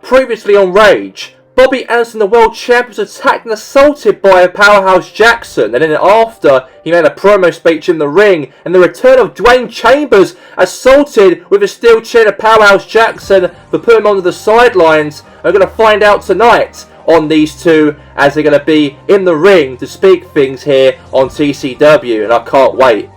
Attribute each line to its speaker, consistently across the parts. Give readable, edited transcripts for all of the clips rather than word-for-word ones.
Speaker 1: Previously on Rage, Bobby Anderson, the world champion, was attacked and assaulted by Powerhouse Jackson, and then after, he made a promo speech in the ring, and the return of Dwayne Chambers, assaulted with a steel chair to Powerhouse Jackson for putting him onto the sidelines. We're going to find out tonight on these two as they're going to be in the ring to speak things here on TCW, and I can't wait.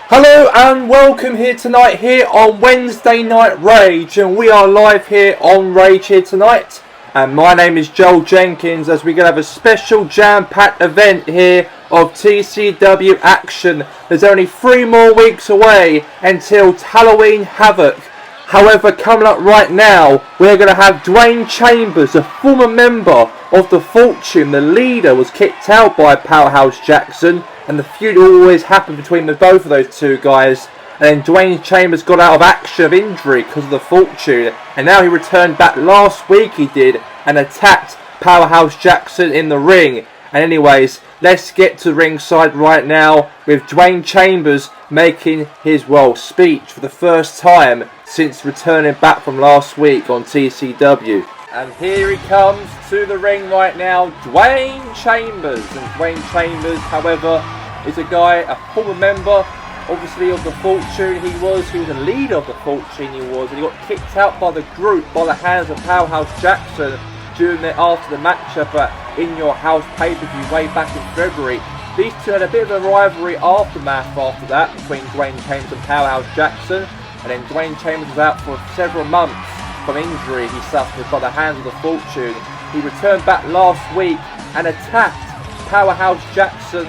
Speaker 1: Hello and welcome here tonight here on Wednesday Night Rage, and we are live here on Rage here tonight, and my name is Joel Jenkins as we're going to have a special jam-packed event here of TCW action. There's only 3 more weeks away until Halloween Havoc. However, coming up right now, we're going to have Dwayne Chambers, a former member of the Fortune. The leader was kicked out by Powerhouse Jackson, and the feud always happened between both of those two guys. And then Dwayne Chambers got out of action of injury because of the Fortune, and now he returned back last week, he did, and attacked Powerhouse Jackson in the ring. And anyways, let's get to ringside right now with Dwayne Chambers making his speech for the first time since returning back from last week on TCW. And here he comes to the ring right now, Dwayne Chambers. And Dwayne Chambers, however, is a guy, a former member, obviously, of the Fortune. He was a leader of the Fortune, and he got kicked out by the group, by the hands of Powerhouse Jackson after the matchup at In Your House pay-per-view way back in February. These two had a bit of a rivalry aftermath after that between Dwayne Chambers and Powerhouse Jackson, and then Dwayne Chambers was out for several months from injury he suffered by the hands of the Fortune. He returned back last week and attacked Powerhouse Jackson,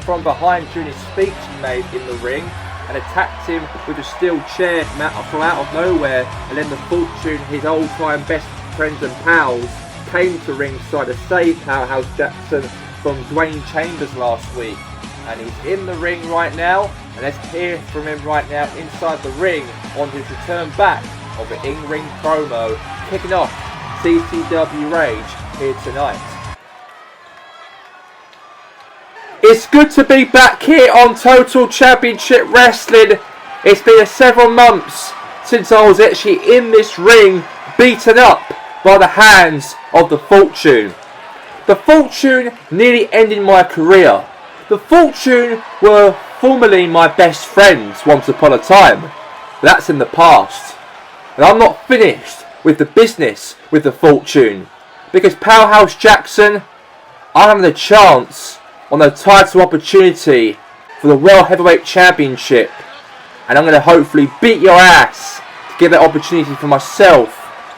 Speaker 1: from behind during his speech he made in the ring, and attacked him with a steel chair from out of nowhere. And then the Fortune, his old-time best friends and pals, came to ringside to save Powerhouse Jackson from Dwayne Chambers last week. And he's in the ring right now, and let's hear from him right now inside the ring on his return back of the in-ring promo, kicking off TCW Rage here tonight. It's good to be back here on Total Championship Wrestling. It's been several months since I was actually in this ring, beaten up by the hands of the Fortune. The Fortune nearly ended my career. The Fortune were formerly my best friends once upon a time. But that's in the past. And I'm not finished with the business with the Fortune, because Powerhouse Jackson, I'm having a chance on the title opportunity for the World Heavyweight Championship, and I'm going to hopefully beat your ass to get that opportunity for myself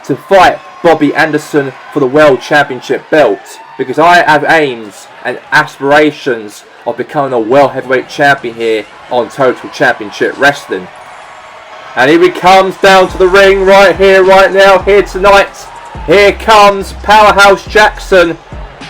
Speaker 1: to fight Bobby Anderson for the World Championship belt, because I have aims and aspirations of becoming a World Heavyweight Champion here on Total Championship Wrestling. And here he comes down to the ring right here, right now, here tonight. Here comes Powerhouse Jackson.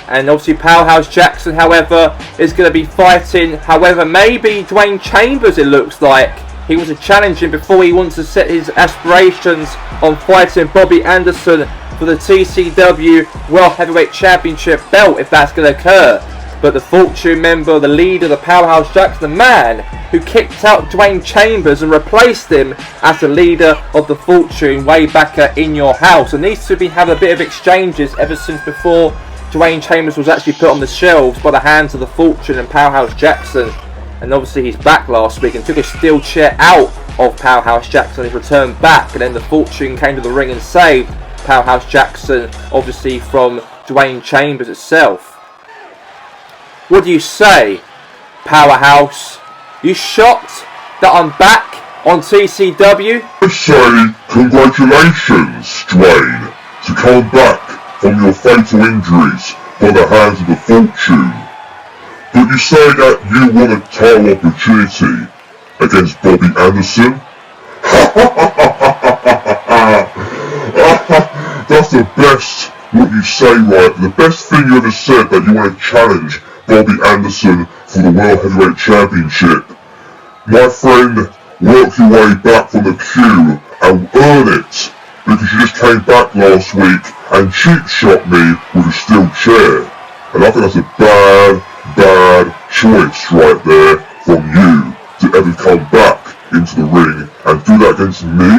Speaker 1: And obviously Powerhouse Jackson, however, is going to be fighting, maybe Dwayne Chambers, it looks like. He was challenging before he wants to set his aspirations on fighting Bobby Anderson for the TCW World Heavyweight Championship belt, if that's going to occur. But the Fortune member, the leader, the Powerhouse Jackson, the man who kicked out Dwayne Chambers and replaced him as the leader of the Fortune way back at In Your House. And these two have been having a bit of exchanges ever since before Dwayne Chambers was actually put on the shelves by the hands of the Fortune and Powerhouse Jackson. And obviously he's back last week and took a steel chair out of Powerhouse Jackson. He returned back, and then the Fortune came to the ring and saved Powerhouse Jackson, obviously from Dwayne Chambers itself. What do you say, Powerhouse? You shocked that I'm back on TCW?
Speaker 2: I say congratulations, Dwayne, to come back from your fatal injuries by the hands of the fortune. But you say that you want a title opportunity against Bobby Anderson? That's the best what you say, right? The best thing you ever said, that you want to challenge Bobby Anderson for the World Heavyweight Championship. My friend, work your way back from the queue and earn it, because you just came back last week and cheap shot me with a steel chair. And I think that's a bad choice right there from you to ever come back into the ring and do that against me.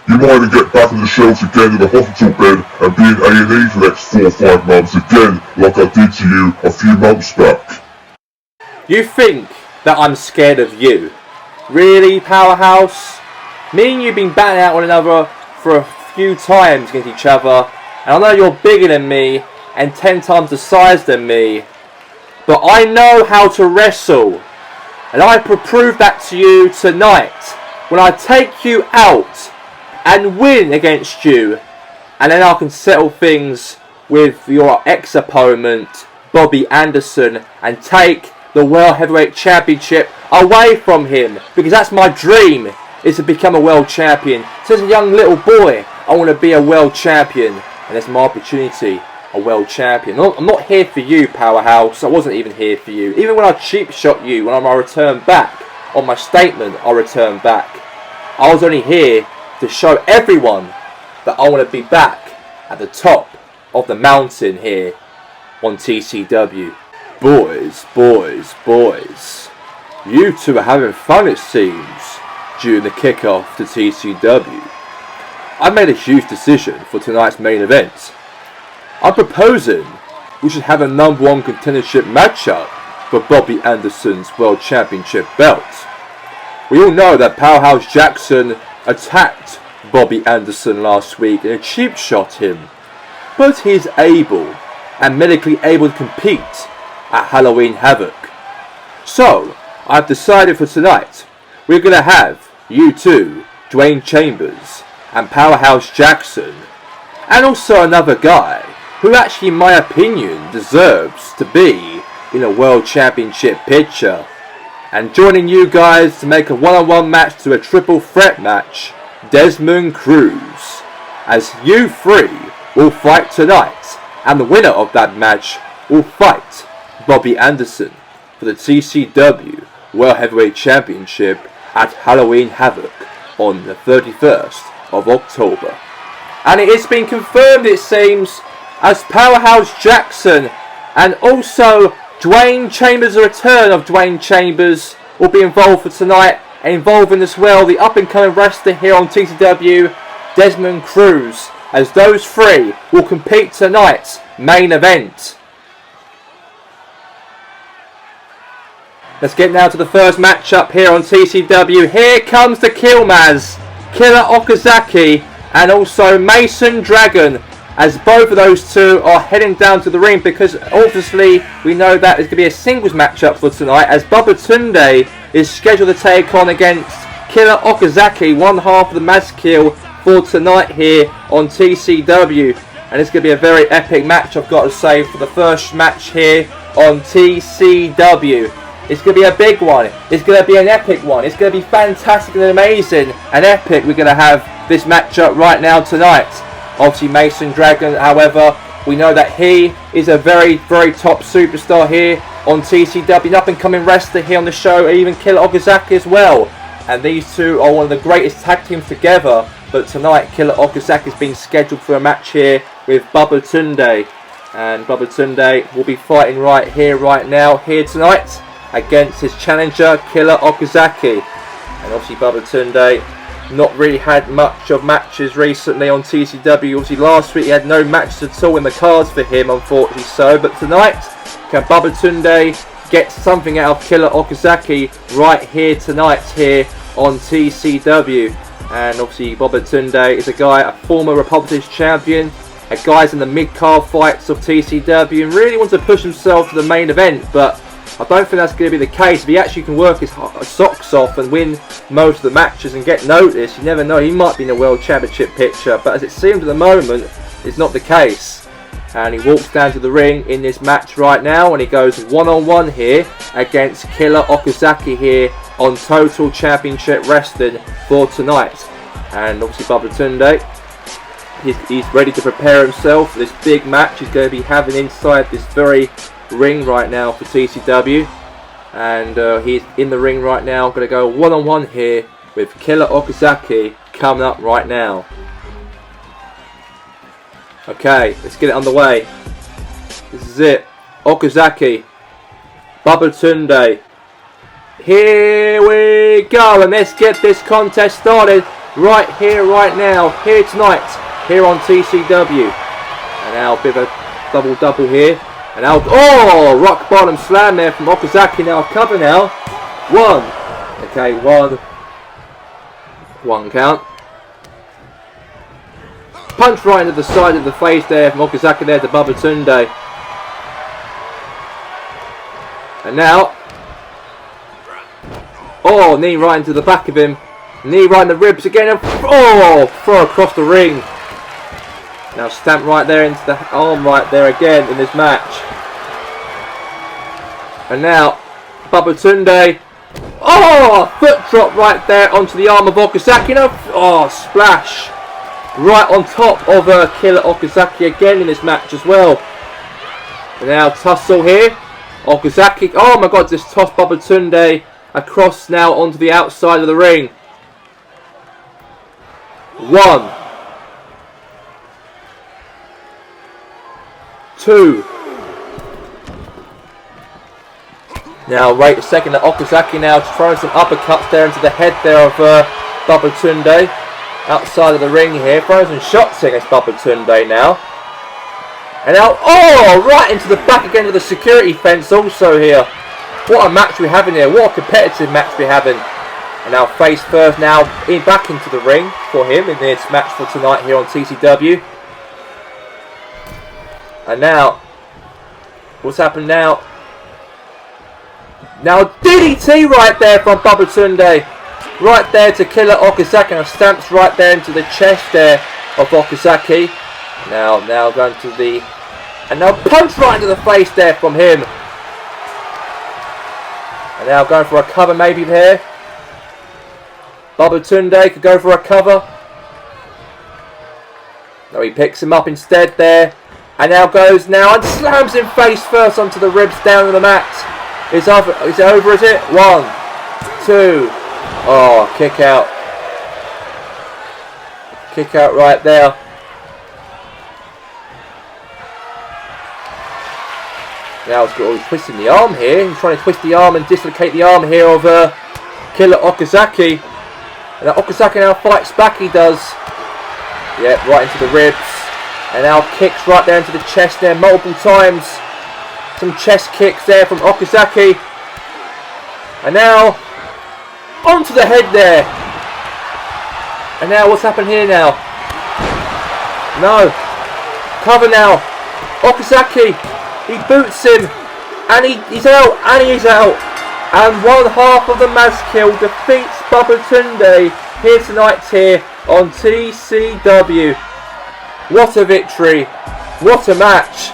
Speaker 2: You might even get back on the shelves again in the hospital bed and be in A&E for the next 4 or 5 months again, like I did to you a few months back.
Speaker 1: You think that I'm scared of you? Really, Powerhouse? Me and you've been batting out one another for a few times against each other, and I know you're bigger than me and 10 times the size than me, but I know how to wrestle, and I will prove that to you tonight when I take you out and win against you, and then I can settle things with your ex-opponent Bobby Anderson and take the World Heavyweight Championship away from him, because that's my dream, is to become a world champion. So as a young little boy, I want to be a world champion, and that's my opportunity, a world champion. I'm not here for you, Powerhouse. I wasn't even here for you. Even when I cheap shot you, when I returned back on my statement, I returned back. I was only here to show everyone that I want to be back at the top of the mountain here on TCW. Boys, you two are having fun, it seems, during the kickoff to TCW. I made a huge decision for tonight's main event. I'm proposing we should have a #1 contendership matchup for Bobby Anderson's World Championship belt. We all know that Powerhouse Jackson attacked Bobby Anderson last week and cheap shot him, but he's able and medically able to compete at Halloween Havoc. So I've decided for tonight we're going to have you two, Dwayne Chambers and Powerhouse Jackson, and also another guy who actually in my opinion deserves to be in a World Championship picture, and joining you guys to make a one-on-one match to a triple threat match, Desmond Cruz, as you three will fight tonight, and the winner of that match will fight Bobby Anderson for the TCW World Heavyweight Championship at Halloween Havoc on the 31st of October. And it has been confirmed, it seems, as Powerhouse Jackson and also Dwayne Chambers, the return of Dwayne Chambers, will be involved for tonight, involving as well the up-and-coming wrestler here on TCW, Desmond Cruz, as those three will compete tonight's main event. Let's get now to the first matchup here on TCW. Here comes the Killmaz, Killer Okazaki, and also Mason Dragon, as both of those two are heading down to the ring, because obviously we know that it's going to be a singles matchup for tonight, as Bubba Tunde is scheduled to take on against Killer Okazaki, one half of the Mazkill, for tonight here on TCW. And it's going to be a very epic match, I've got to say, for the first match here on TCW. It's going to be a big one. It's going to be an epic one. It's going to be fantastic and amazing and epic. We're going to have this matchup right now tonight. Obviously Mason Dragon, however, we know that he is a very top superstar here on TCW, an up and coming wrestler here on the show, even Killer Okazaki as well. And these two are one of the greatest tag teams together. But tonight Killer Okazaki has been scheduled for a match here with Bubba Tunde. And Bubba Tunde will be fighting right here, right now, here tonight, against his challenger Killer Okazaki. And obviously Bubba Tunde not really had much of matches recently on TCW. Obviously last week he had no matches at all in the cards for him, unfortunately so. But tonight, can Bubba Tunde get something out of Killer Okazaki right here tonight here on TCW? And obviously Bubba Tunde is a guy, a former Republicans champion, a guy's in the mid-card fights of TCW and really wants to push himself to the main event, but I don't think that's going to be the case. If he actually can work his socks off and win most of the matches and get noticed, you never know, he might be in a World Championship picture, but as it seems at the moment, it's not the case. And he walks down to the ring in this match right now, and he goes one-on-one here against Killer Okazaki here on Total Championship Wrestling for tonight. And obviously Babatunde, he's ready to prepare himself for this big match he's going to be having inside this very ring right now for TCW. And he's in the ring right now, going to go one-on-one here with Killer Okazaki coming up right now. Okay, let's get it underway. This is it. Okazaki, Babatunde. Here we go, and let's get this contest started right here, right now, here tonight, here on TCW. And now a bit of a double here. And now, oh, rock bottom slam there from Okazaki. Now cover now. One. Okay, one count. Punch right into the side of the face there from Okazaki there to Babatunde. And now, oh, knee right into the back of him. Knee right in the ribs again. And oh, throw across the ring. Now stamp right there into the arm right there again in this match. And now, Babatunde. Oh, foot drop right there onto the arm of Okazaki. Now, oh, splash. Right on top of Killer Okazaki again in this match as well. And now tussle here. Okazaki, oh my god, just tossed Babatunde across now onto the outside of the ring. One. Two. Now wait a second, Okazaki now throwing some uppercuts there into the head there of Babatunde. Outside of the ring here, throwing some shots against Babatunde now. And now, oh, right into the back again of the security fence also here. What a match we're having here, what a competitive match we're having. And now face first now, back into the ring for him in this match for tonight here on TCW. And now, what's happened now? Now DDT right there from Babatunde. Right there to Killer Okazaki, and stamps right there into the chest there of Okazaki. Now going to the, and now punch right into the face there from him. And now going for a cover maybe there. Babatunde could go for a cover. No, he picks him up instead there. And now goes now and slams him face first onto the ribs down on the mat. Is it over, is it? One, two. Oh, kick out. Kick out right there. Now he's twisting the arm here. He's trying to twist the arm and dislocate the arm here of Killer Okazaki. And Okazaki now fights back, he does. Yeah, right into the ribs. And now kicks right there into the chest there multiple times. Some chest kicks there from Okazaki. And now onto the head there. And now what's happened here now? No. Cover now. Okazaki. He boots him. And he's out. And he is out. And one half of the match kill defeats Babatunde here tonight here on TCW. What a victory. What a match.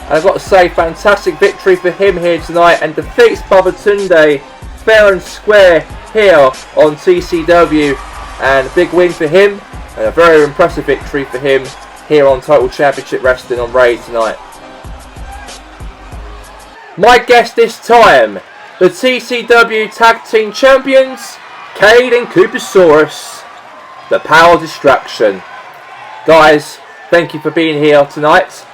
Speaker 1: And I've got to say, fantastic victory for him here tonight. And defeats Babatunde fair and square here on TCW, and a big win for him, and a very impressive victory for him here on Total Championship Wrestling on Raw tonight. My guest this time, the TCW Tag Team Champions, Cade and Coopersaurus, the Power Distraction. Guys, thank you for being here tonight.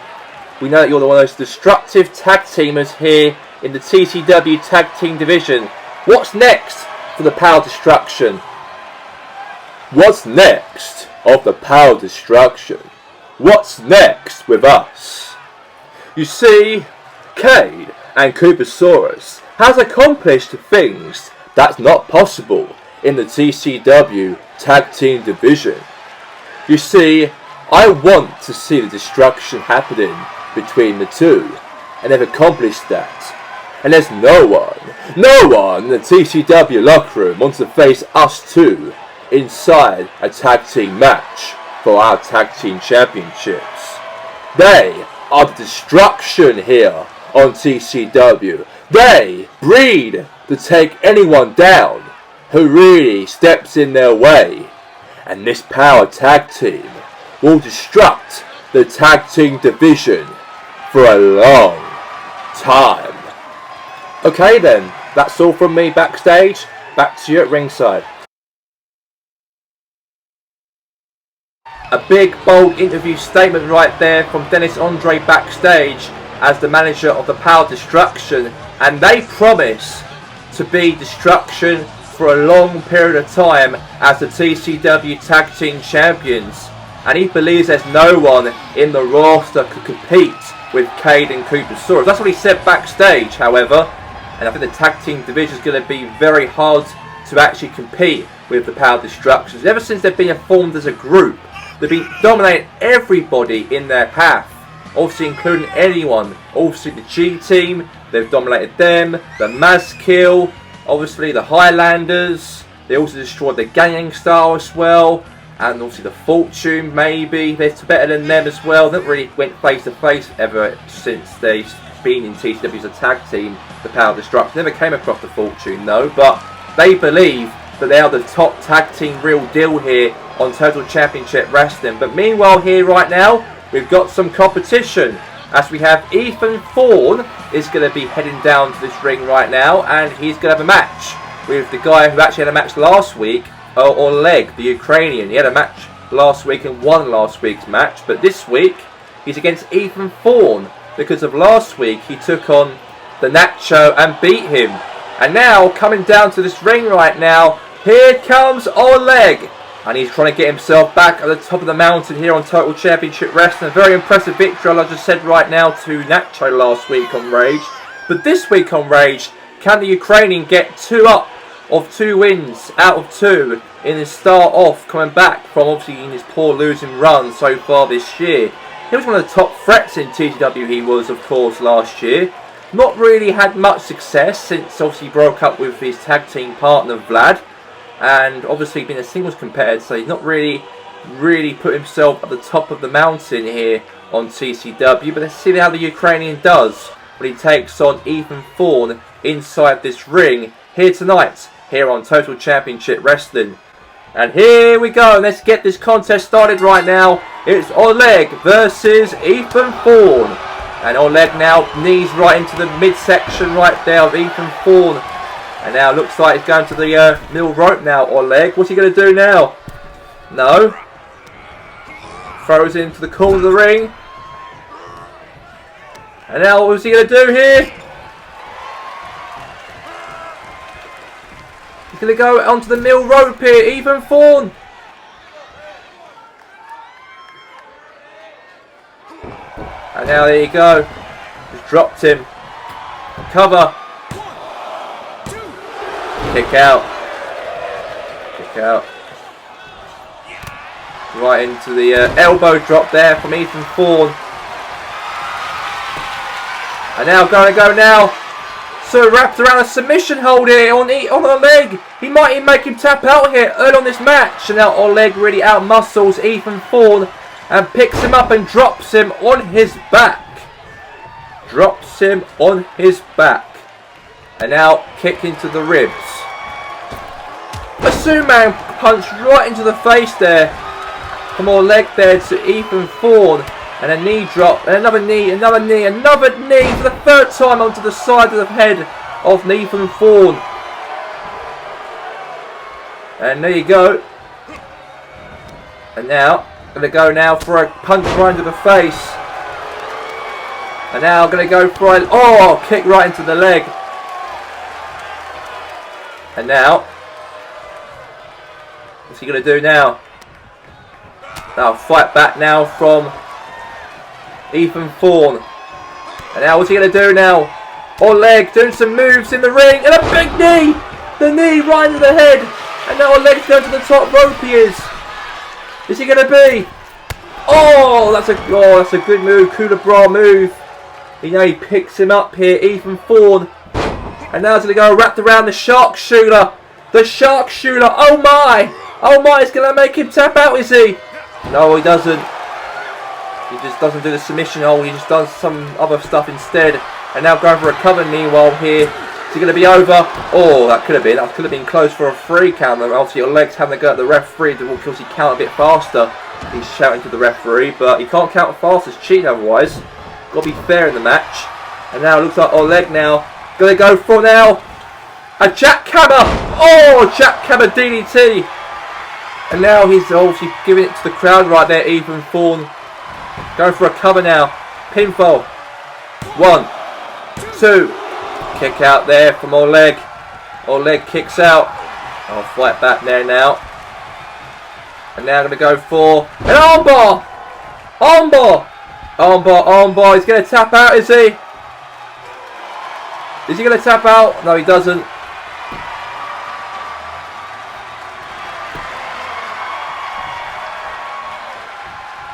Speaker 1: We know that you're one of those destructive tag teamers here in the TCW Tag Team Division. What's next for the Power Destruction? What's next of the Power Destruction? What's next with us? You see, Cade and Coopersaurus has accomplished things that's not possible in the TCW Tag Team Division. You see, I want to see the destruction happening between the two, and they've accomplished that. And there's no one in the TCW locker room wants to face us two inside a tag team match for our tag team championships. They are the destruction here on TCW. They breed to take anyone down who really steps in their way. And this power tag team will destruct the tag team division for a long time. Okay then, that's all from me backstage. Back to you at ringside. A big bold interview statement right there from Dennis Andre backstage as the manager of the Power Destruction, and they promise to be destruction for a long period of time as the TCW Tag Team Champions, and he believes there's no one in the roster could compete with Cade and Coopersaurus. That's what he said backstage, however, and I think the tag team division is going to be very hard to actually compete with the Power Destructions. Ever since they've been formed as a group, they've been dominating everybody in their path, obviously including anyone. Obviously the G team, they've dominated them, the Mazkill, obviously the Highlanders, they also destroyed the Gang Star as well, and obviously the Fortune maybe, they're better than them as well. They haven't really went face to face ever since they've been in TCW as a tag team, the Power Destruction. Never came across the Fortune though, but they believe that they are the top tag team real deal here on Total Championship Wrestling. But meanwhile here right now, we've got some competition, as we have Ethan Thorne is going to be heading down to this ring right now, and he's going to have a match with the guy who actually had a match last week, Oleg, the Ukrainian. He had a match last week and won last week's match, but this week he's against Ethan Thorne because of last week he took on the Nacho and beat him. And now coming down to this ring right now, here comes Oleg, and he's trying to get himself back at the top of the mountain here on Total Championship Wrestling. A very impressive victory, like I just said right now, to Nacho last week on Rage. But this week on Rage, can the Ukrainian get 2 wins out of 2 in his start off, coming back from obviously in his poor losing run so far this year? He was one of the top threats in TCW, he was, of course, last year. Not really had much success since obviously he broke up with his tag team partner Vlad, and obviously been a singles competitor, so he's not really put himself at the top of the mountain here on TCW. But let's see how the Ukrainian does when he takes on Ethan Thorne inside this ring here tonight, here on Total Championship Wrestling. And here we go, let's get this contest started right now. It's Oleg versus Ethan Thorne. And Oleg now knees right into the midsection right there of Ethan Thorne. And now looks like he's going to the middle rope now, Oleg. What's he going to do now? No. Throws into the corner of the ring. And now what's he going to do here? He's going to go onto the middle rope here, Ethan Thorne. And now there you go. Just dropped him. Cover. Kick out. Kick out. Right into the elbow drop there from Ethan Thorne. And now going to go now. So wrapped around a submission hold here on Oleg. He might even make him tap out here early on this match. And now Oleg really out-muscles Ethan Thorne and picks him up and drops him on his back. Drops him on his back. And now kick into the ribs. A Superman punch right into the face there from Oleg there to Ethan Thorne. And a knee drop, and another knee, another knee, another knee for the 3rd time onto the side of the head of Ethan Thorne. And there you go. And now, going to go now for a punch right into the face. And now going to go for a, kick right into the leg. And now, what's he going to do now? Now fight back now from Ethan Thorne. And now what's he going to do now? Oleg doing some moves in the ring. And a big knee! The knee right into the head. And now Oleg's going to the top rope he is. Is he going to be? That's a good move. Coup de bras move. You know, he picks him up here, Ethan Thorne. And now he's going to go wrapped around the sharpshooter. The sharpshooter. Oh my! Oh my, it's going to make him tap out, is he? No, he doesn't. He just doesn't do the submission hold. He just does some other stuff instead. And now going for a cover knee while here. Is he going to be over? Oh, that could have been close for a 3 count. Obviously your legs having to go at the referee to obviously count a bit faster. He's shouting to the referee, but he can't count fast. It's cheating otherwise. Got to be fair in the match. And now it looks like Oleg now going to go for now a jackhammer. Oh, jackhammer DDT. And now he's obviously giving it to the crowd right there. Ethan Thorne going for a cover now. Pinfall. 1, 2. Kick out there from Oleg. Oleg kicks out. I'll fight back there now. And now going to go for an armbar. Armbar. Armbar, armbar. He's going to tap out, is he? Is he going to tap out? No, he doesn't.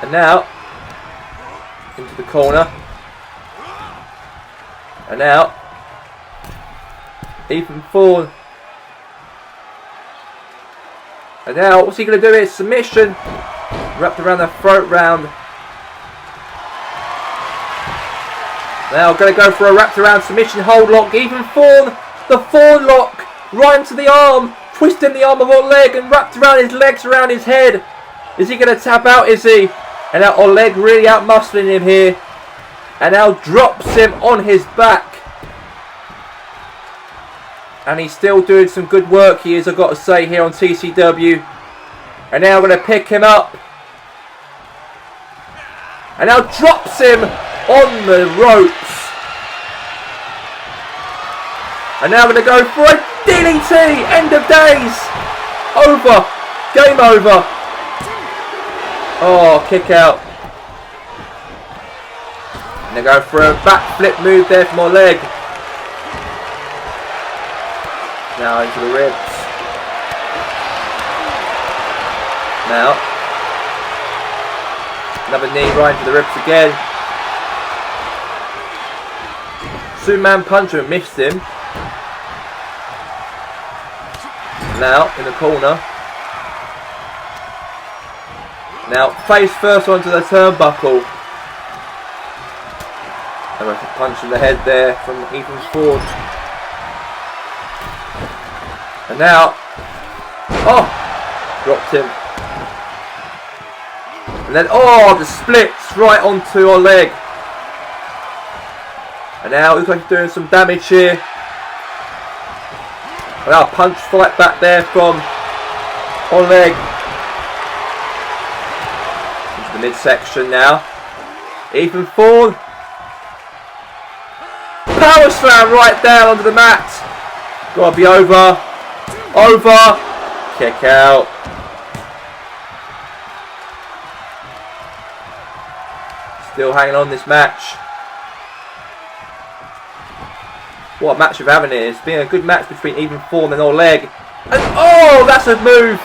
Speaker 1: And now, into the corner. And now, Ethan Thorne. And now, what's he going to do here? Submission. Wrapped around the throat round. Now, going to go for a wrapped around submission hold lock. Ethan Thorne. The Thorne lock. Right into the arm. Twisting the arm of Oleg and wrapped around his legs, around his head. Is he going to tap out? Is he? And now Oleg really out muscling him here. And now drops him on his back. And he's still doing some good work, he is, I've got to say, here on TCW. And now going to pick him up. And now drops him on the ropes. And now going to go for a DDT. End of days. Over. Game over. Oh, kick out. And they go for a backflip move there from Oleg. Now into the ribs. Now. Another knee right into the ribs again. Superman puncher missed him. Now in the corner. Now face first onto the turnbuckle. And a punch in the head there from Ethan Thorne. And now, oh, dropped him. And then, oh, the splits right onto Oleg. And now looks like he's doing some damage here. And now a punch fight back there from Oleg. Into the midsection now. Ethan Thorne. Power slam right down onto the mat. Gotta be over. Over. Kick out. Still hanging on this match. What a match we're having here. It's been a good match between Ethan Thorne and Oleg. And oh, that's a move.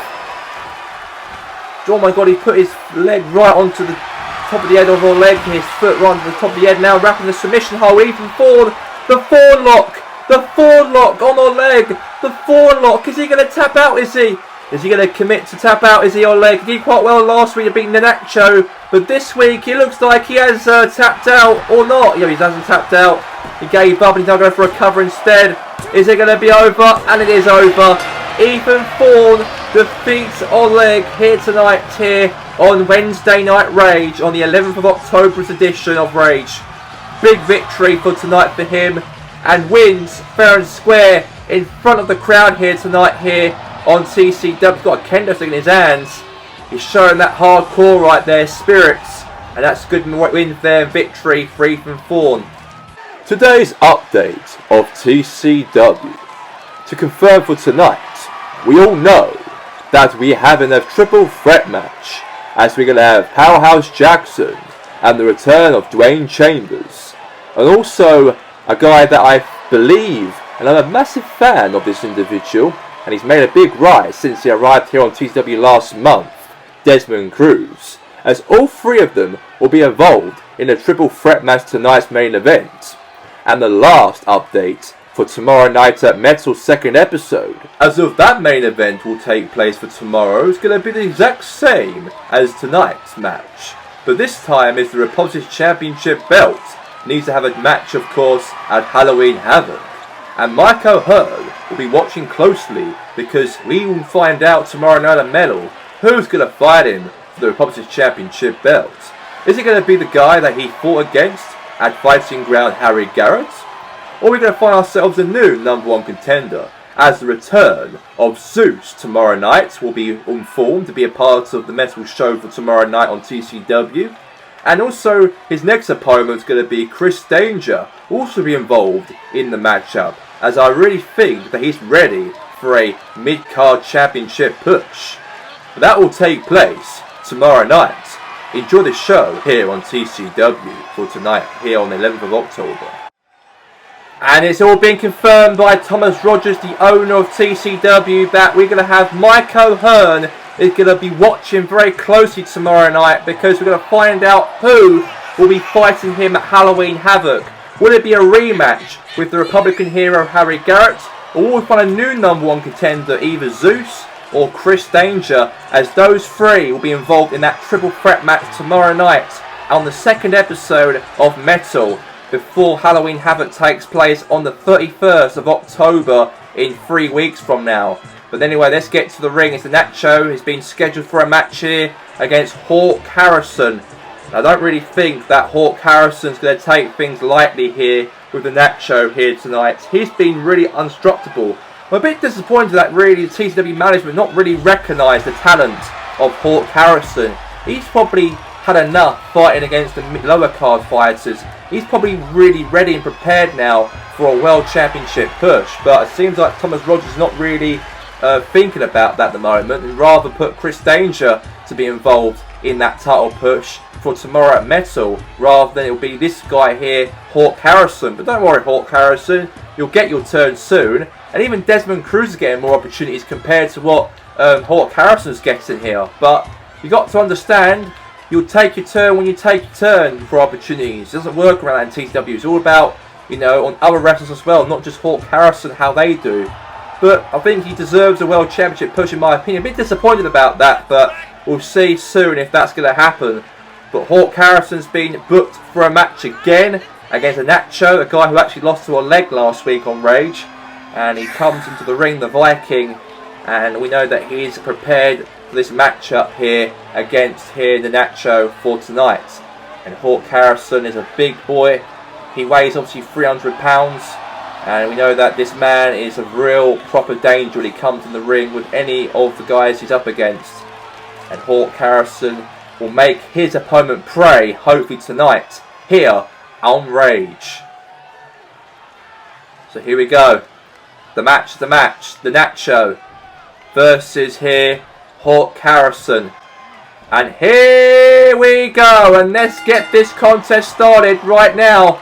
Speaker 1: Oh my god, he put his leg right onto the top of the head of Oleg. His foot right onto the top of the head now, wrapping the submission hold. Ethan Thorne. The Thorne lock. The Thorne lock on Oleg. The Thorne lock. Is he going to tap out? Is he? Is he going to commit to tap out? Is he, Oleg? He did quite well last week to beat Nanacho. But this week, he looks like he has tapped out or not. Yeah, he hasn't tapped out. He gave up and he's now going for a cover instead. Is it going to be over? And it is over. Ethan Thorne defeats Oleg here tonight here on Wednesday Night Rage on the 11th of October's edition of Rage. Big victory for tonight for him. And wins fair and square in front of the crowd here tonight here on TCW. He's got a kendo stick in his hands. He's showing that hardcore right there, spirits. And that's a good win there, victory for Ethan Thorne.
Speaker 3: Today's update of TCW. To confirm for tonight, we all know that we have a triple threat match, as we're going to have Powerhouse Jackson and the return of Dwayne Chambers. And also a guy that I believe, and I'm a massive fan of this individual, and he's made a big rise since he arrived here on TCW last month, Desmond Cruz, as all three of them will be involved in a triple threat match tonight's main event. And the last update for tomorrow night at Metal's second episode, as of that main event will take place for tomorrow, is going to be the exact same as tonight's match. but this time is the Republic's Championship belt. Needs to have a match, of course, at Halloween Havoc. And Mike O'Hearn will be watching closely because we will find out tomorrow night at Metal who's going to fight him for the Republic's Championship belt. Is it going to be the guy that he fought against at Fighting Ground, Harry Garrett? Or are we going to find ourselves a new #1 contender, as the return of Zeus tomorrow night will be informed to be a part of the Metal show for tomorrow night on TCW. And also his next opponent is going to be Chris Danger, also be involved in the matchup, as I really think that he's ready for a mid-card championship push. But that will take place tomorrow night. Enjoy the show here on TCW for tonight, here on the 11th of October. And it's all been confirmed by Thomas Rogers, the owner of TCW, that we're going to have Mike O'Hearn is going to be watching very closely tomorrow night, because we're going to find out who will be fighting him at Halloween Havoc. Will it be a rematch with the Republican hero Harry Garrett, or will we find a new #1 contender, either Zeus or Chris Danger, as those three will be involved in that triple threat match tomorrow night on the second episode of Metal, before Halloween Havoc takes place on the 31st of October in 3 weeks from now. But anyway, let's get to the ring. It's the Nacho. He's been scheduled for a match here against Hawk Harrison. I don't really think that Hawk Harrison's going to take things lightly here with the Nacho here tonight. He's been really unstructured. I'm a bit disappointed that really the TCW management not really recognised the talent of Hawk Harrison. He's probably had enough fighting against the lower card fighters. He's probably really ready and prepared now for a World Championship push. But it seems like Thomas Rogers is not really thinking about that at the moment, and rather put Chris Danger to be involved in that title push for tomorrow at Metal, rather than it'll be this guy here, Hawk Harrison. But don't worry, Hawk Harrison, you'll get your turn soon. And even Desmond Cruz is getting more opportunities compared to what Hawk Harrison's getting here. But you got to understand, you'll take your turn when you take your turn for opportunities. It doesn't work around that in TCW. It's all about, you know, on other wrestlers as well, not just Hawk Harrison, how they do. But I think he deserves a World Championship push, in my opinion. A bit disappointed about that, but we'll see soon if that's going to happen. But Hawk Harrison's been booked for a match again against a Nacho, a guy who actually lost to a leg last week on Rage. And he comes into the ring, the Viking, and we know that he's prepared for this matchup here against the Nacho for tonight. And Hawk Harrison is a big boy. He weighs obviously 300 pounds. And we know that this man is a real proper danger when he comes in the ring with any of the guys he's up against. And Hawk Harrison will make his opponent pray, hopefully tonight, here on Rage. So here we go. The match is the match. The Nacho versus here Hawk Harrison. And here we go. And let's get this contest started right now.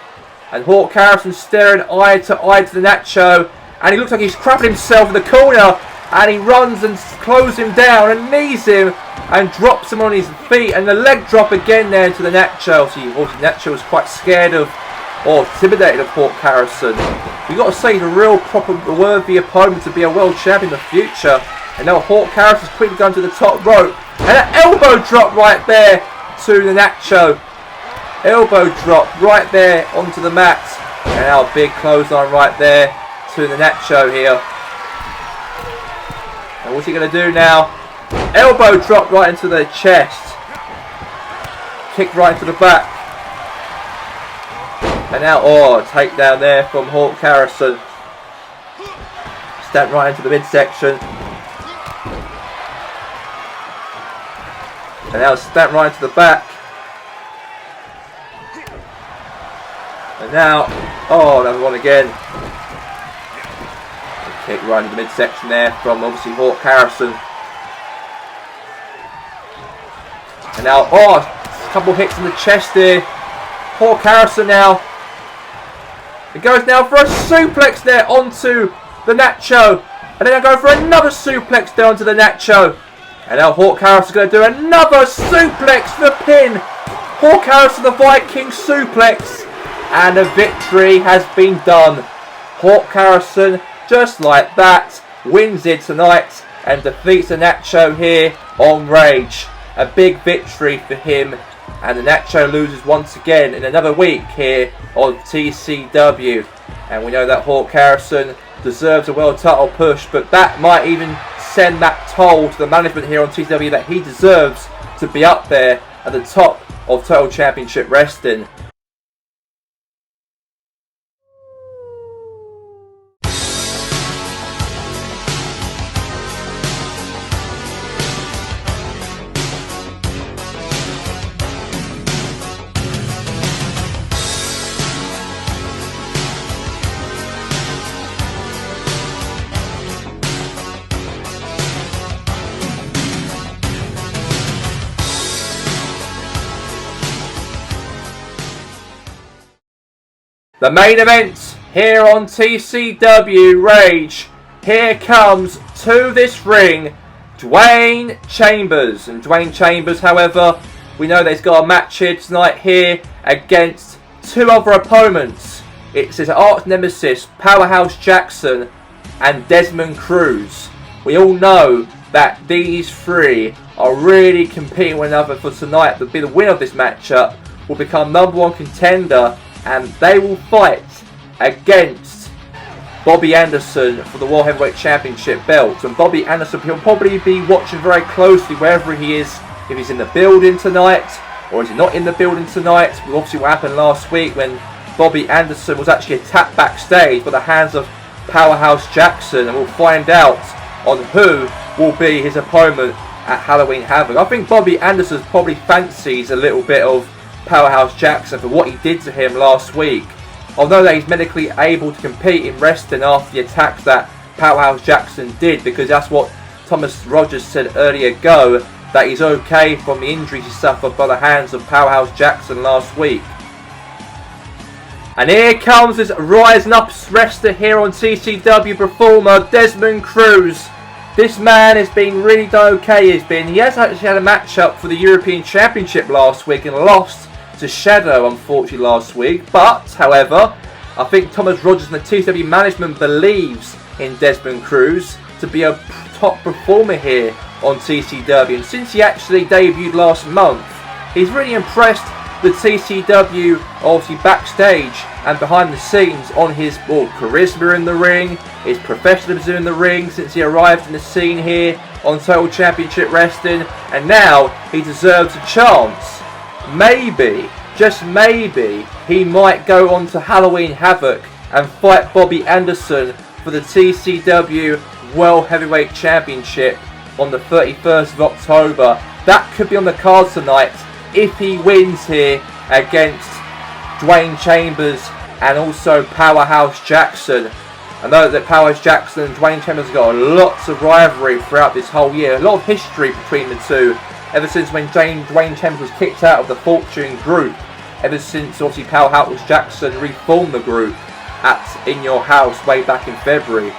Speaker 3: And Hawk Harrison staring eye to the Nacho. And he looks like he's crapping himself in the corner. And he runs and closes him down and knees him. And drops him on his feet. And the leg drop again there to the Nacho. See, Nacho was quite scared of, or intimidated of, Hawk Harrison. You've got to say he's a real proper worthy opponent to be a world champion in the future. And now Hawk Harrison's quickly going to the top rope. And an elbow drop right there to the Nacho. Elbow drop right there onto the mat. And now a big clothesline right there to the Nacho here. And what's he going to do now? Elbow drop right into the chest. Kick right into the back. And now, takedown there from Hawk Harrison. Stamp right into the midsection. And now stamp right into the back. And now, another one again. Kick right into the midsection there from obviously Hawk Harrison. And now, a couple hits in the chest here. Hawk Harrison now. It goes now for a suplex there onto the Nacho. And then I go for another suplex there onto the Nacho. And now Hawk Harrison's going to do another suplex for the pin. Hawk Harrison, the Viking suplex. And the victory has been done. Hawk Harrison, just like that, wins it tonight and defeats the Nacho here on Rage. A big victory for him
Speaker 1: And the Nacho loses once again in another week here on TCW. And we know that Hawk Harrison deserves a world title push, but that might even send that toll to the management here on TCW that he deserves to be up there at the top of Total Championship Wrestling. The main event here on TCW Rage. Here comes to this ring Dwayne Chambers. And Dwayne Chambers, however, we know that he's got a match here tonight here against two other opponents. It's his arch nemesis, Powerhouse Jackson and Desmond Cruz. We all know that these three are really competing with one another for tonight. To be the winner of this matchup will become #1 contender, and they will fight against Bobby Anderson for the World Heavyweight Championship belt. And Bobby Anderson, he'll probably be watching very closely wherever he is, if he's in the building tonight or is he not in the building tonight. Well, obviously what happened last week when Bobby Anderson was actually attacked backstage by the hands of Powerhouse Jackson, and we'll find out on who will be his opponent at Halloween Havoc. I think Bobby Anderson probably fancies a little bit of Powerhouse Jackson for what he did to him last week. Although that he's medically able to compete in wrestling after the attacks that Powerhouse Jackson did, because that's what Thomas Rogers said earlier ago, that he's okay from the injuries he suffered by the hands of Powerhouse Jackson last week. And here comes this rising up wrestler here on TCW, performer Desmond Cruz. This man has been really done okay. He has actually had a matchup for the European Championship last week and lost to Shadow, unfortunately, last week. But, however, I think Thomas Rogers and the TCW management believes in Desmond Cruz to be a top performer here on TCW. And since he actually debuted last month, he's really impressed the TCW, obviously backstage and behind the scenes, on his charisma in the ring, his professionalism in the ring since he arrived in the scene here on Total Championship Wrestling. And now he deserves a chance. Maybe, just maybe, he might go on to Halloween Havoc and fight Bobby Anderson for the TCW World Heavyweight Championship on the 31st of October. That could be on the cards tonight if he wins here against Dwayne Chambers and also Powerhouse Jackson. I know that Powerhouse Jackson and Dwayne Chambers have got lots of rivalry throughout this whole year, a lot of history between the two. Ever since when Dwayne Chambers was kicked out of the Fortune group, ever since obviously Powerhouse Jackson reformed the group at In Your House way back in February.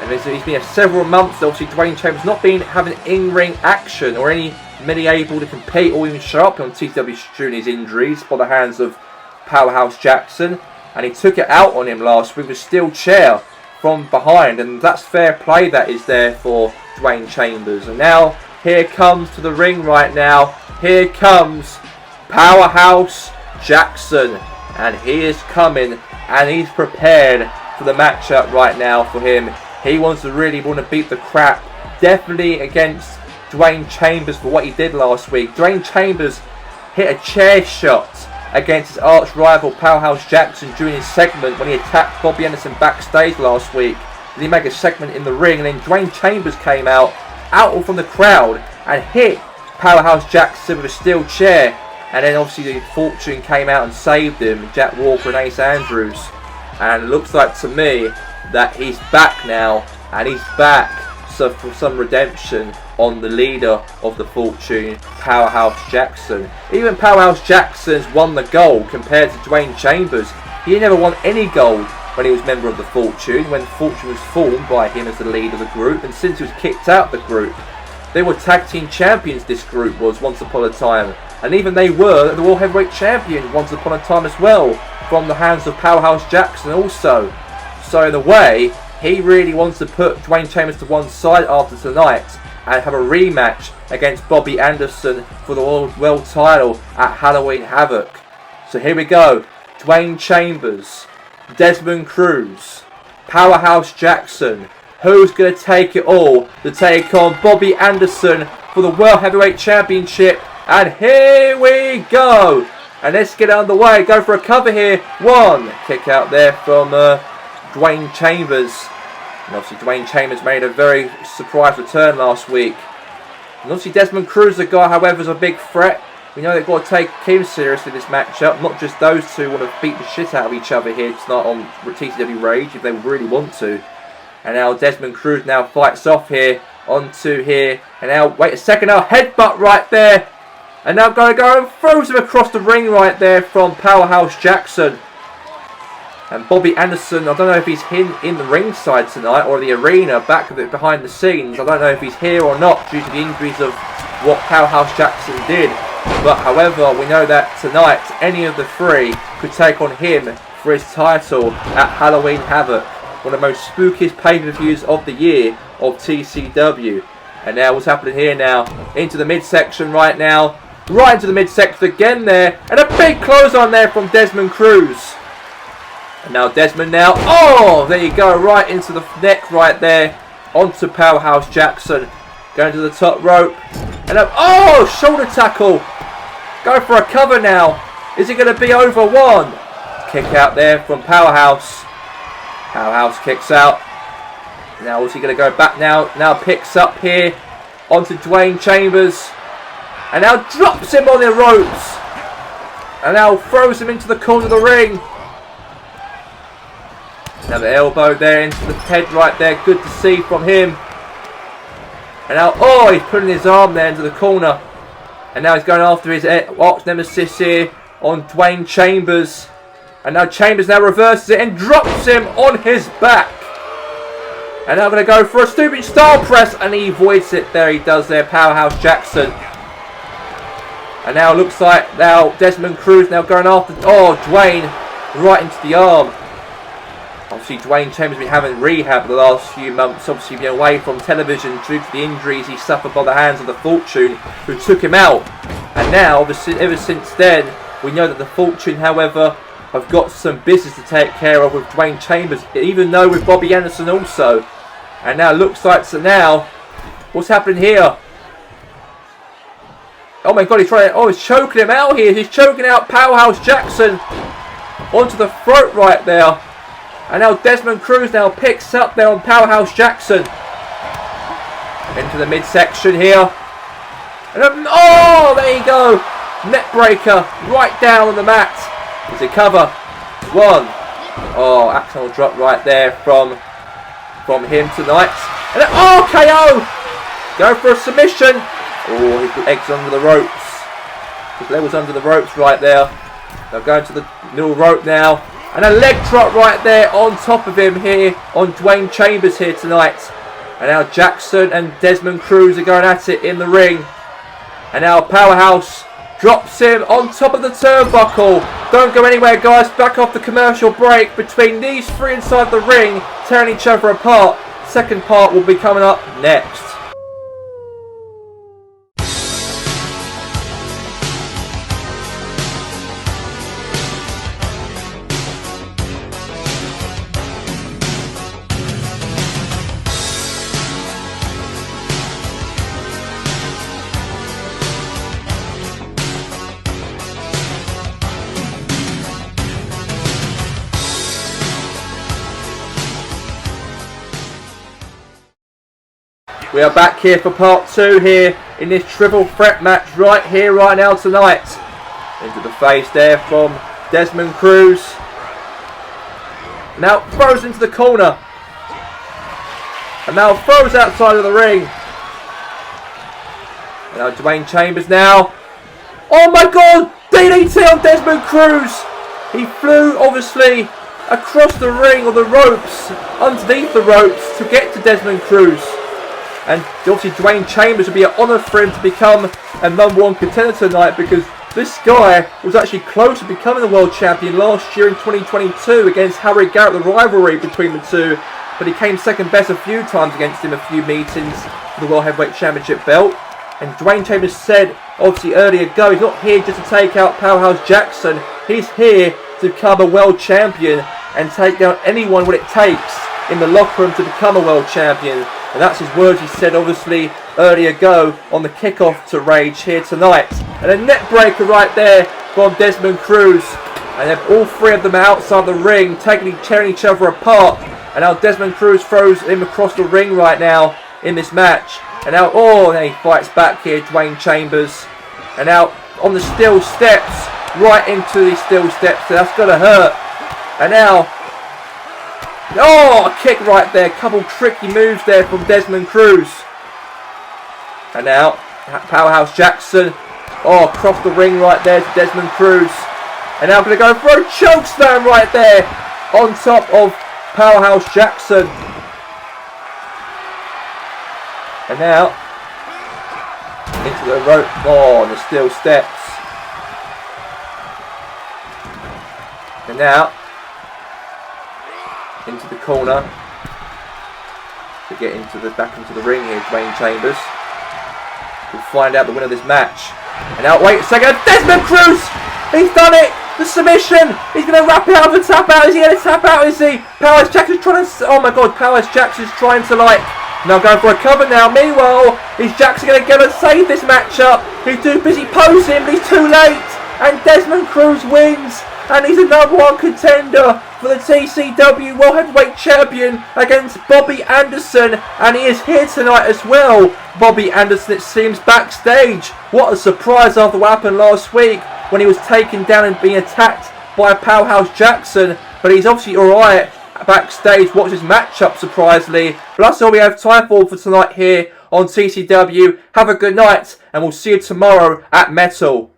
Speaker 1: And it's been several months, obviously Dwayne Chambers not been having in-ring action or many able to compete or even show up on TCW during his injuries by the hands of Powerhouse Jackson. And he took it out on him last week with a steel chair from behind, and that's fair play that is there for Dwayne Chambers. And now here comes to the ring right now. Here comes Powerhouse Jackson. And he is coming and he's prepared for the matchup right now for him. He wants to beat the crap. Definitely against Dwayne Chambers for what he did last week. Dwayne Chambers hit a chair shot against his arch rival Powerhouse Jackson during his segment when he attacked Bobby Anderson backstage last week. And he made a segment in the ring, and then Dwayne Chambers came out from the crowd and hit Powerhouse Jackson with a steel chair, and then obviously the Fortune came out and saved him, Jack Walker and Ace Andrews. And it looks like to me that he's back now, and he's back for some redemption on the leader of the Fortune, Powerhouse Jackson. Even Powerhouse Jackson's won the gold compared to Dwayne Chambers. He never won any gold when he was member of the Fortune, when Fortune was formed by him as the leader of the group, and since he was kicked out of the group. They were tag team champions, this group was, once upon a time. And even they were the World Heavyweight Champion once upon a time as well, from the hands of Powerhouse Jackson also. So in a way, he really wants to put Dwayne Chambers to one side after tonight and have a rematch against Bobby Anderson for the world title at Halloween Havoc. So here we go. Dwayne Chambers, Desmond Cruz, Powerhouse Jackson. Who's going to take it all to take on Bobby Anderson for the World Heavyweight Championship? And here we go. And let's get underway. Go for a cover here. One. Kick out there from Dwayne Chambers. And obviously Dwayne Chambers made a very surprise return last week. And obviously Desmond Cruz, the guy, however, is a big threat. We know they've got to take him seriously this matchup. Not just those two want to beat the shit out of each other here tonight on TCW Rage if they really want to. And now Desmond Cruz now fights off here onto here. And now, wait a second, now headbutt right there. And now going to go and throws him across the ring right there from Powerhouse Jackson. And Bobby Anderson, I don't know if he's in the ringside tonight or the arena, back of it behind the scenes. I don't know if he's here or not due to the injuries of what Powerhouse Jackson did. But however, we know that tonight any of the three could take on him for his title at Halloween Havoc. One of the most spookiest pay-per-views of the year of TCW. And now what's happening here now? Into the midsection right now. Right into the midsection again there. And a big clothesline there from Desmond Cruz. And now Desmond now. Oh, there you go. Right into the neck right there. Onto Powerhouse Jackson. Going to the top rope. And up. Oh, shoulder tackle. Go for a cover now. Is it going to be over one? Kick out there from Powerhouse. Powerhouse kicks out. Now is he going to go back now? Now picks up here onto Dwayne Chambers. And now drops him on the ropes. And now throws him into the corner of the ring. Now the elbow there into the head right there. Good to see from him. And now, oh, he's putting his arm there into the corner. And now he's going after his arch nemesis here on Dwayne Chambers. And now Chambers now reverses it and drops him on his back. And now going to go for a stupid style press. And he avoids it. There he does there, Powerhouse Jackson. And now it looks like now Desmond Cruz now going after, oh, Dwayne right into the arm. Obviously Dwayne Chambers has been having rehab the last few months. Obviously been away from television due to the injuries he suffered by the hands of the Fortune who took him out. And now, obviously, ever since then, we know that the Fortune, however, have got some business to take care of with Dwayne Chambers, even though with Bobby Anderson also. And now it looks like, so now, what's happening here? Oh my god, he's choking him out here. He's choking out Powerhouse Jackson onto the throat right there. And now Desmond Cruz now picks up there on Powerhouse Jackson. Into the midsection here. And oh, there you go. Neck breaker right down on the mat. It's a cover. One. Oh, accidental drop right there from him tonight. And then, oh, KO. Go for a submission. Oh, his legs under the ropes. His leg was under the ropes right there. Now going to the middle rope now. And a leg drop right there on top of him here on Dwayne Chambers here tonight. And now Jackson and Desmond Cruz are going at it in the ring. And now Powerhouse drops him on top of the turnbuckle. Don't go anywhere, guys. Back off the commercial break between these three inside the ring, tearing each other apart. Second part will be coming up next. We are back here for part 2 here in this triple threat match right here, right now tonight. Into the face there from Desmond Cruz. Now throws into the corner. And now throws outside of the ring. And now Dwayne Chambers now. Oh my god! DDT on Desmond Cruz! He flew obviously across the ring or the ropes, underneath the ropes to get to Desmond Cruz. And obviously Dwayne Chambers would be an honour for him to become a #1 contender tonight, because this guy was actually close to becoming the world champion last year in 2022 against Harry Garrett, the rivalry between the two. but he came second best a few times against him, a few meetings for the World Heavyweight Championship belt. And Dwayne Chambers said, obviously earlier ago, he's not here just to take out Powerhouse Jackson. He's here to become a world champion and take down anyone what it takes in the locker room to become a world champion. And that's his words he said, obviously, earlier ago on the kickoff to Rage here tonight. And a net breaker right there from Desmond Cruz. And then all three of them are outside the ring, tearing each other apart. And now Desmond Cruz throws him across the ring right now in this match. And now, and he fights back here, Dwayne Chambers. And now on the steel steps, right into the steel steps. So that's going to hurt. And now, a kick right there. Couple tricky moves there from Desmond Cruz. And now, Powerhouse Jackson. Across the ring right there to Desmond Cruz. And now going to go for a choke slam right there on top of Powerhouse Jackson. And now, into the rope, on the steel steps. And now, into the corner to get back into the ring here, Dwayne Chambers. We'll find out the winner of this match. And now, wait a second, Desmond Cruz! He's done it! The submission! He's going to wrap it up and tap out. Is he going to tap out? Is he? Powerhouse Jackson's trying to... Oh my god, Powerhouse Jackson's trying to now going for a cover now. Meanwhile, is Jackson going to get and save this matchup? He's too busy posing, but he's too late. And Desmond Cruz wins. And he's a #1 contender for the TCW World Heavyweight Champion against Bobby Anderson. And he is here tonight as well. Bobby Anderson, it seems, backstage. What a surprise after what happened last week when he was taken down and being attacked by Powerhouse Jackson. But he's obviously alright backstage. Watch this matchup, surprisingly. But that's all we have time for tonight here on TCW. Have a good night, and we'll see you tomorrow at Metal.